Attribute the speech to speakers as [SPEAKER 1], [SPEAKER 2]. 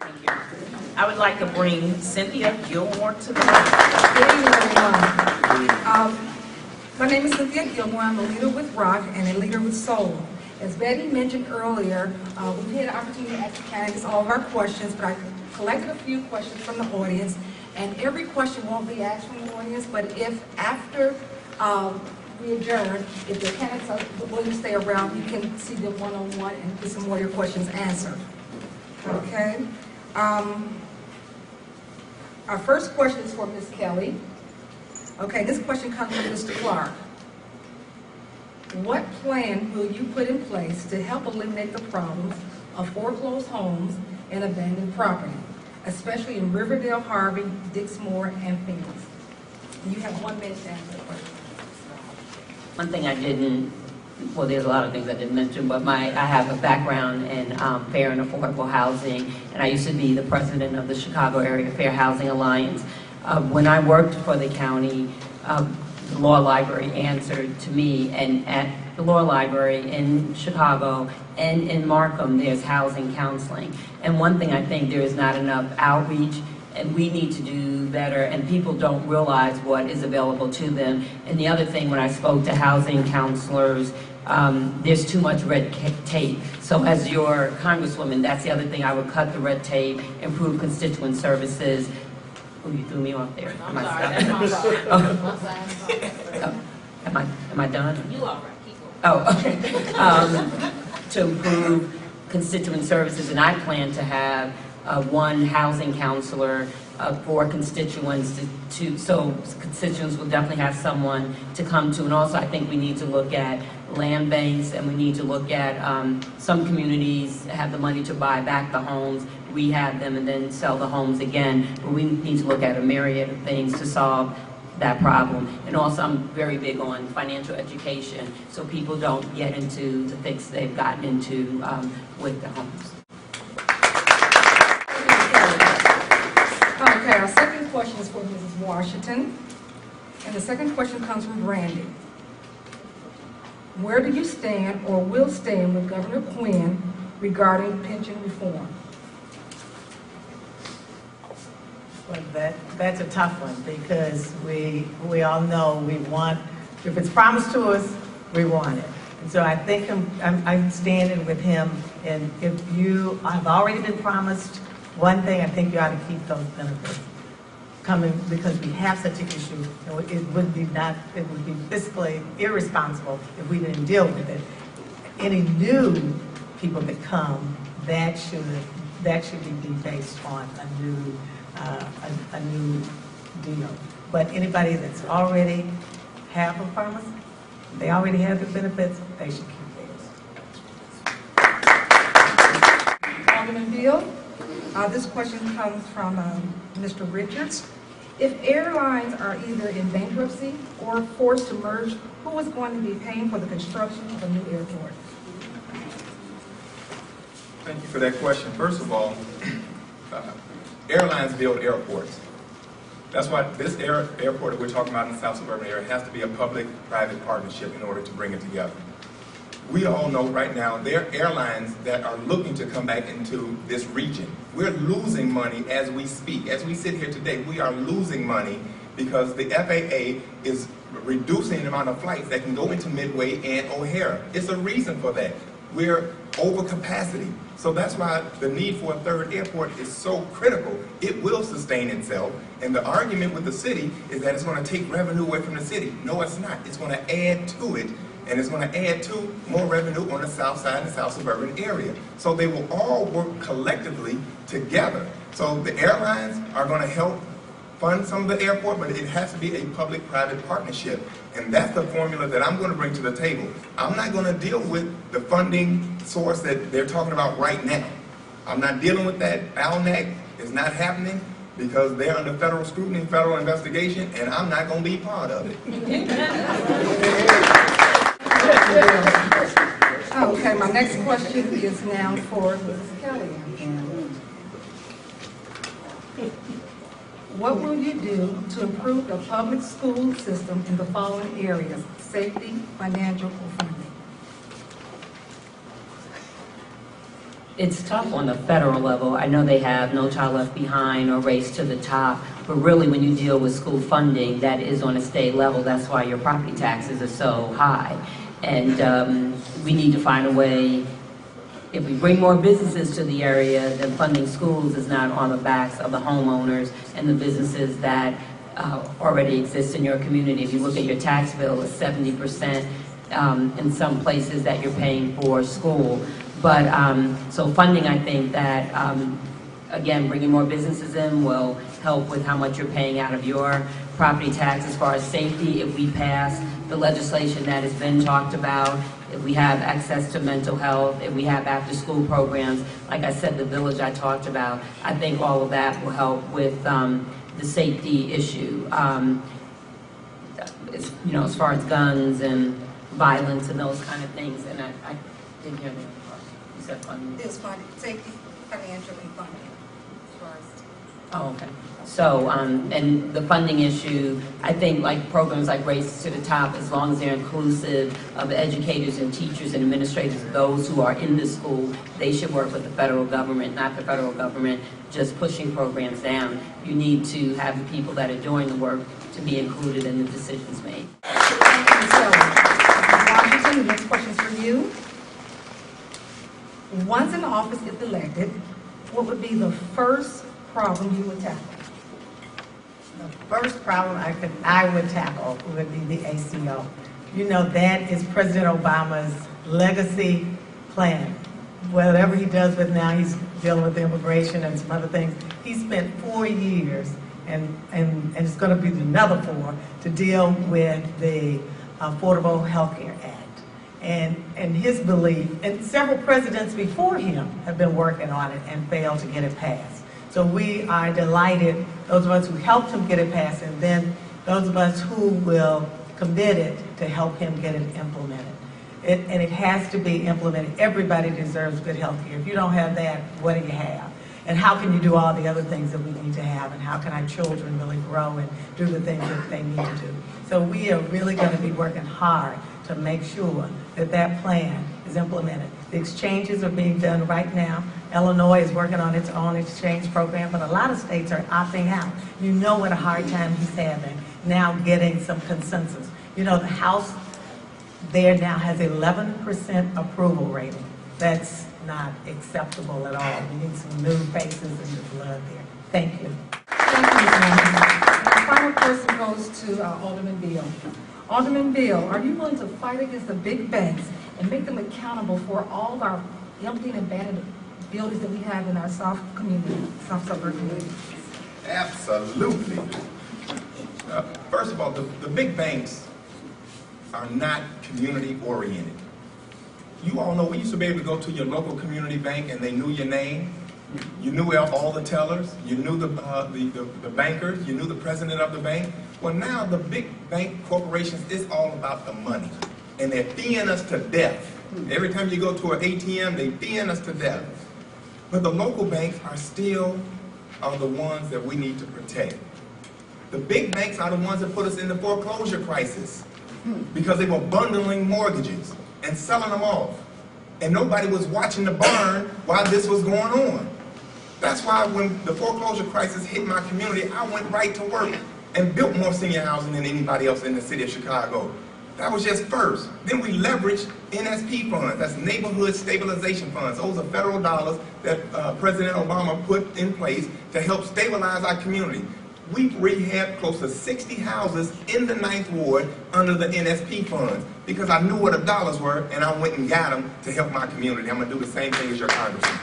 [SPEAKER 1] Thank you. I would like to bring Cynthia Gilmore to the
[SPEAKER 2] Good evening, everyone. My name is Cynthia Gilmore. I'm a leader with ROC and a leader with Soul. As Betty mentioned earlier, we've had an opportunity to ask the candidates all of our questions, but I collected a few questions from the audience, and every question won't be asked from the audience, but if after we adjourn, if the candidates are willing to stay around, you can see them one-on-one and get some more of your questions answered. Okay? Our first question is for Ms. Kelly. Okay, this question comes from Mr. Clark. What plan will you put in place to help eliminate the problems of foreclosed homes and abandoned property, especially in Riverdale, Harvey, Dixmoor, and Phoenix? And you have 1 minute to answer the question.
[SPEAKER 3] One thing I didn't, well, there's a lot of things I didn't mention, but I have a background in fair and affordable housing, and I used to be the president of the Chicago Area Fair Housing Alliance. When I worked for the county, the law library answered to me, and at the law library in Chicago and in Markham, there's housing counseling. And one thing I think there is not enough outreach, and we need to do better, and people don't realize what is available to them. And the other thing, when I spoke to housing counselors, there's too much red tape. So as your congresswoman, that's the other thing, I would cut the red tape, improve constituent services. Oh, you threw me off there.
[SPEAKER 1] I'm sorry, that's my fault.
[SPEAKER 3] Am I done?
[SPEAKER 1] You all right, keep going.
[SPEAKER 3] Oh, okay. To improve constituent services, and I plan to have one housing counselor for constituents so constituents will definitely have someone to come to. And also I think we need to look at land banks, and we need to look at some communities have the money to buy back the homes, rehab them, and then sell the homes again. But we need to look at a myriad of things to solve that problem. And also I'm very big on financial education so people don't get into the fix they've gotten into with the homes.
[SPEAKER 2] Okay, our second question is for Mrs. Washington, and the second question comes from Brandy. Where do you stand or will stand with Governor Quinn regarding pension reform?
[SPEAKER 4] Well, that's a tough one, because we all know we want, if it's promised to us, we want it. And so I think I'm standing with him, and if you have already been promised one thing, I think you ought to keep those benefits coming, because we have such an issue. It would be fiscally irresponsible if we didn't deal with it. Any new people that come, that should be based on a new deal. But anybody that's already have a promise, they already have the benefits, they should keep theirs.
[SPEAKER 2] Alderman Beal, this question comes from Mr. Richards. If airlines are either in bankruptcy or forced to merge, who is going to be paying for the construction of a new airport?
[SPEAKER 5] Thank you for that question. First of all, airlines build airports. That's why this airport that we're talking about in the South Suburban area has to be a public-private partnership in order to bring it together. We all know right now there are airlines that are looking to come back into this region. We're losing money as we speak. As we sit here today, we are losing money because the FAA is reducing the amount of flights that can go into Midway and O'Hare. It's a reason for that. We're over capacity. So that's why the need for a third airport is so critical. It will sustain itself. And the argument with the city is that it's going to take revenue away from the city. No, it's not. It's going to add to it. And it's going to add to more revenue on the south side and south suburban area. So they will all work collectively together. So the airlines are going to help fund some of the airport, but it has to be a public-private partnership. And that's the formula that I'm going to bring to the table. I'm not going to deal with the funding source that they're talking about right now. I'm not dealing with that. ALNAC is not happening because they're under federal scrutiny, federal investigation, and I'm not going to be part of it.
[SPEAKER 2] Okay, my next question is now for Mrs. Kelly. What will you do to improve the public school system in the following areas: safety, financial, or funding?
[SPEAKER 3] It's tough on the federal level. I know they have No Child Left Behind or Race to the Top, but really when you deal with school funding, that is on a state level. That's why your property taxes are so high. And we need to find a way, if we bring more businesses to the area, then funding schools is not on the backs of the homeowners and the businesses that already exist in your community. If you look at your tax bill, it's 70% in some places that you're paying for school. But so funding, I think that, again, bringing more businesses in will help with how much you're paying out of your property tax. As far as safety, if we pass the legislation that has been talked about, if we have access to mental health, if we have after-school programs, like I said, the village I talked about, I think all of that will help with the safety issue. As far as guns and violence and those kind of things, and I didn't hear the other part. You said funding.
[SPEAKER 2] It's safety, financially funding. As far as
[SPEAKER 3] Oh, okay. So, and the funding issue, I think like programs like Race to the Top, as long as they're inclusive of educators and teachers and administrators, those who are in the school, they should work with the federal government, not the federal government just pushing programs down. You need to have the people that are doing the work to be included in the decisions made.
[SPEAKER 2] Thank you. So, Washington, the next question is for you. Once an office is elected, what would be the first problem you would tackle?
[SPEAKER 4] The first problem I would tackle would be the ACO. You know, that is President Obama's legacy plan. Whatever he does with now, he's dealing with immigration and some other things. He spent 4 years, and it's going to be another 4, to deal with the Affordable Health Care Act. And his belief, and several presidents before him have been working on it and failed to get it passed. So we are delighted, those of us who helped him get it passed, and then those of us who will commit it to help him get it implemented. And it has to be implemented. Everybody deserves good health care. If you don't have that, what do you have? And how can you do all the other things that we need to have? And how can our children really grow and do the things that they need to do? So we are really going to be working hard to make sure that that plan is implemented. The exchanges are being done right now. Illinois is working on its own exchange program, but a lot of states are opting out. You know what a hard time he's having now getting some consensus. You know, the House there now has 11% approval rating. That's not acceptable at all. We need some new faces in the blood there. Thank you.
[SPEAKER 2] Thank you, Ms. Anderson. The final person goes to Alderman Beal. Alderman Beal, are you willing to fight against the big banks and make them accountable for all of our empty and abandoned buildings that we have in our South suburban communities?
[SPEAKER 5] Absolutely. First of all, the big banks are not community oriented. You all know we used to be able to go to your local community bank and they knew your name. You knew all the tellers. You knew the bankers. You knew the president of the bank. Well, now the big bank corporations, it's all about the money. And they're feeing us to death. Every time you go to an ATM, they feeing us to death. But the local banks are still the ones that we need to protect. The big banks are the ones that put us in the foreclosure crisis because they were bundling mortgages and selling them off. And nobody was watching the barn while this was going on. That's why when the foreclosure crisis hit my community, I went right to work and built more senior housing than anybody else in the city of Chicago. That was just first. Then we leveraged NSP funds, that's Neighborhood Stabilization Funds. Those are federal dollars that President Obama put in place to help stabilize our community. We've rehabbed close to 60 houses in the 9th Ward under the NSP funds because I knew what the dollars were and I went and got them to help my community. I'm going to do the same thing as your congressman.